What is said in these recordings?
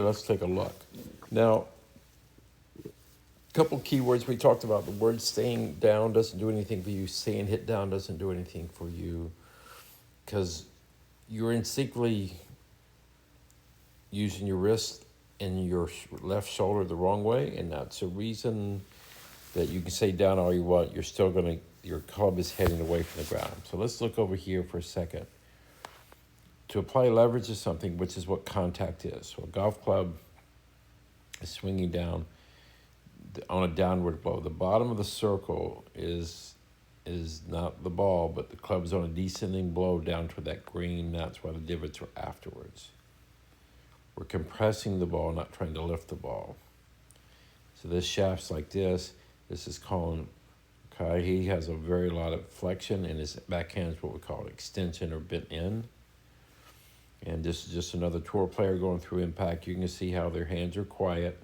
let's take a look. Now, a couple keywords we talked about. The word staying down doesn't do anything for you. Staying hit down doesn't do anything for you because you're instinctively using your wrist and your left shoulder the wrong way, and that's a reason that you can stay down all you want. You're still gonna, your club is heading away from the ground. So let's look over here for a second. To apply leverage to something, which is what contact is. So a golf club is swinging down on a downward blow. The bottom of the circle is not the ball, but the club's on a descending blow down toward that green. That's why the divots are afterwards. We're compressing the ball, not trying to lift the ball. So this shaft's like this. This is calling, okay, he has a very lot of flexion, and his backhand is what we call extension or bent in. And this is just another tour player going through impact. You can see how their hands are quiet.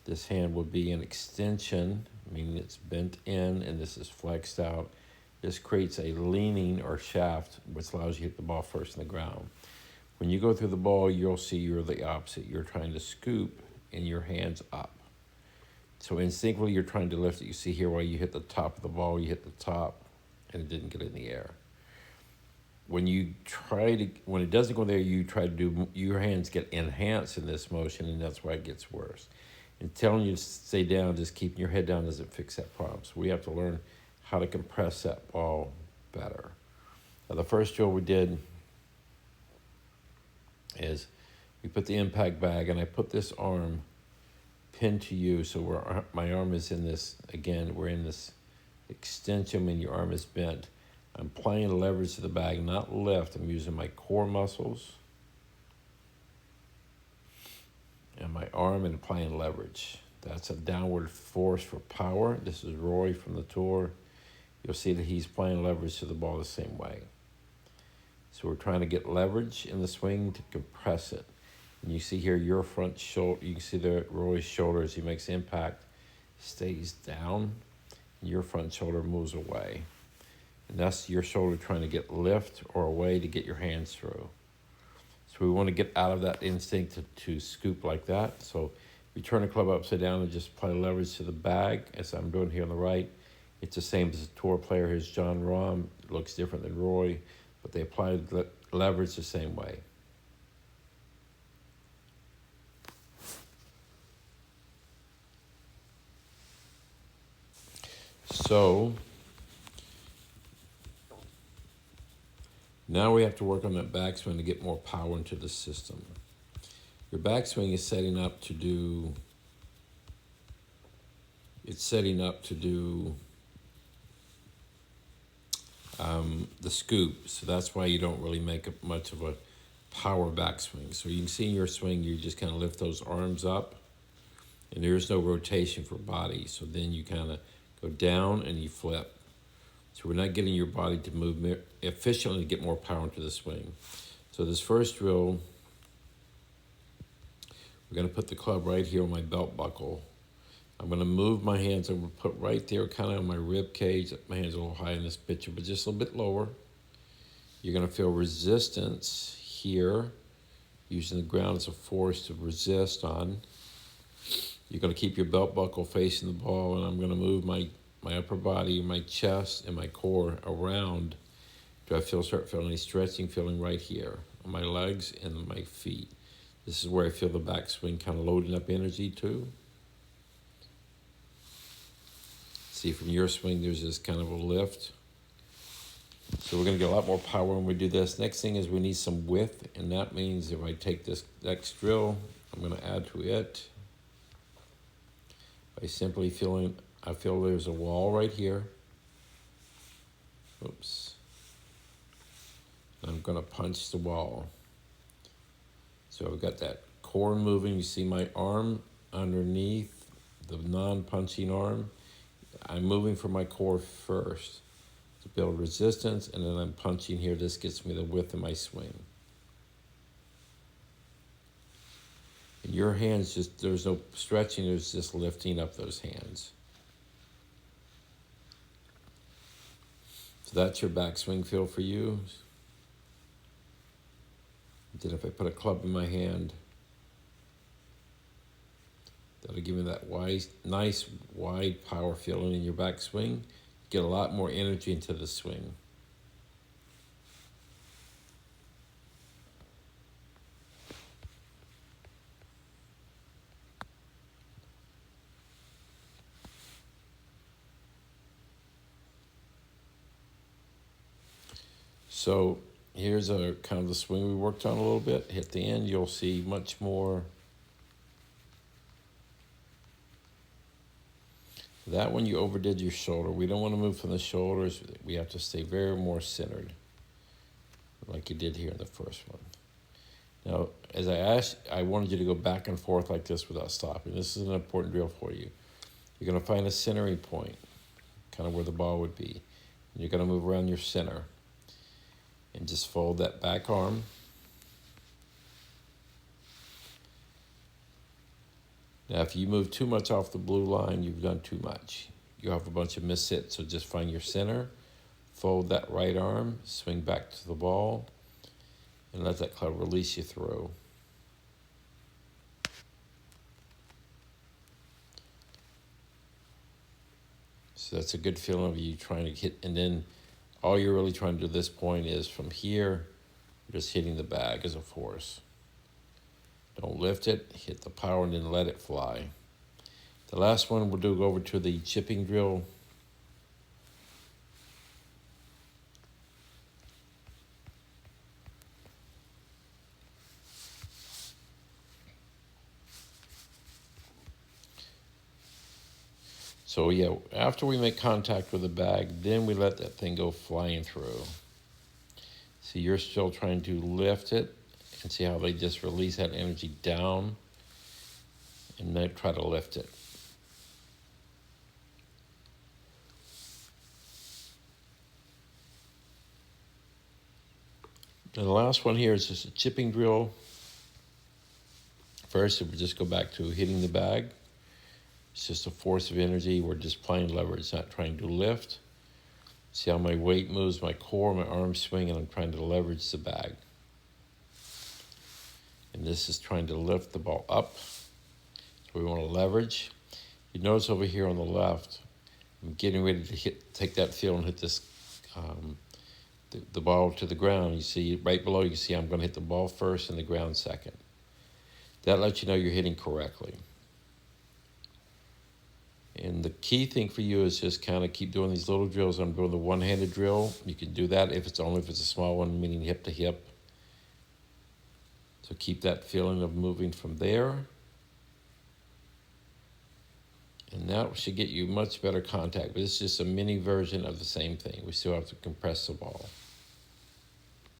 This hand would be an extension, meaning it's bent in, and this is flexed out. This creates a leaning or shaft, which allows you to hit the ball first in the ground. When you go through the ball, you'll see you're the opposite. You're trying to scoop and your hands up. So instinctively, you're trying to lift it. You see here while you hit the top of the ball, you hit the top, and it didn't get in the air. When it doesn't go there, you try to do, your hands get enhanced in this motion, and that's why it gets worse. And telling you to stay down, just keeping your head down doesn't fix that problem. So we have to learn how to compress that ball better. Now, the first drill we did is we put the impact bag, and I put this arm pinned to you. So my arm is in this, again, we're in this extension and your arm is bent. I'm applying leverage to the bag, not lift. I'm using my core muscles and my arm and applying leverage. That's a downward force for power. This is Roy from the tour. You'll see that he's applying leverage to the ball the same way. So we're trying to get leverage in the swing to compress it. And you see here your front shoulder, you can see Roy's shoulder as he makes impact stays down, and your front shoulder moves away. And that's your shoulder trying to get lift or away to get your hands through. So we want to get out of that instinct to scoop like that. So we turn the club upside down and just apply leverage to the bag, as I'm doing here on the right. It's the same as a tour player. Here's John Rahm. It looks different than Roy, but they apply leverage the same way. So now we have to work on that backswing to get more power into the system. Your backswing is setting up to do, the scoop. So that's why you don't really make much of a power backswing. So you can see in your swing, you just kind of lift those arms up, and there's no rotation for body. So then you kind of go down and you flip. So we're not getting your body to move efficiently to get more power into the swing. So this first drill, we're going to put the club right here on my belt buckle. I'm going to move my hands. I'm going to put right there kind of on my rib cage. My hands are a little high in this picture, but just a little bit lower. You're going to feel resistance here, using the ground as a force to resist on. You're going to keep your belt buckle facing the ball, and I'm going to move my upper body, my chest, and my core around. Do I start feeling any stretching? Feeling right here on my legs and my feet. This is where I feel the backswing kind of loading up energy too. See, from your swing, there's this kind of a lift. So we're going to get a lot more power when we do this. Next thing is we need some width, and that means if I take this next drill, I'm going to add to it by simply feeling, I feel there's a wall right here. Oops. I'm going to punch the wall. So I've got that core moving. You see my arm underneath the non-punching arm. I'm moving from my core first to build resistance, and then I'm punching here. This gets me the width of my swing. And your hands there's no stretching, there's just lifting up those hands. So that's your backswing feel for you. Then if I put a club in my hand, That'll give you that nice wide power feeling in your backswing. Get a lot more energy into the swing. So here's a kind of the swing we worked on a little bit. Hit the end, you'll see much more. That one you overdid your shoulder. We don't want to move from the shoulders. We have to stay very more centered, like you did here in the first one. Now, as I asked, I wanted you to go back and forth like this without stopping. This is an important drill for you. You're going to find a centering point, kind of where the ball would be. And you're going to move around your center. And just fold that back arm. Now, if you move too much off the blue line, you've done too much. You have a bunch of missed hits, so just find your center, fold that right arm, swing back to the ball, and let that club release you through. So that's a good feeling of you trying to hit, and then all you're really trying to do at this point is from here, just hitting the bag as a force. Don't lift it, hit the power, and then let it fly. The last one we'll go over to the chipping drill. So yeah, after we make contact with the bag, then we let that thing go flying through. See, you're still trying to lift it, and see how they just release that energy down, and then try to lift it. And the last one here is just a chipping drill. First, we just go back to hitting the bag. It's just a force of energy. We're just playing leverage, not trying to lift. See how my weight moves, my core, my arms swing, and I'm trying to leverage the bag. And this is trying to lift the ball up. So we want to leverage. You notice over here on the left, I'm getting ready to take that feel and hit this, the ball to the ground. You see right below, you see I'm going to hit the ball first and the ground second. That lets you know you're hitting correctly. And the key thing for you is just kind of keep doing these little drills. I'm doing the one-handed drill. You can do that if it's a small one, meaning hip to hip. So keep that feeling of moving from there. And that should get you much better contact, but it's just a mini version of the same thing. We still have to compress the ball.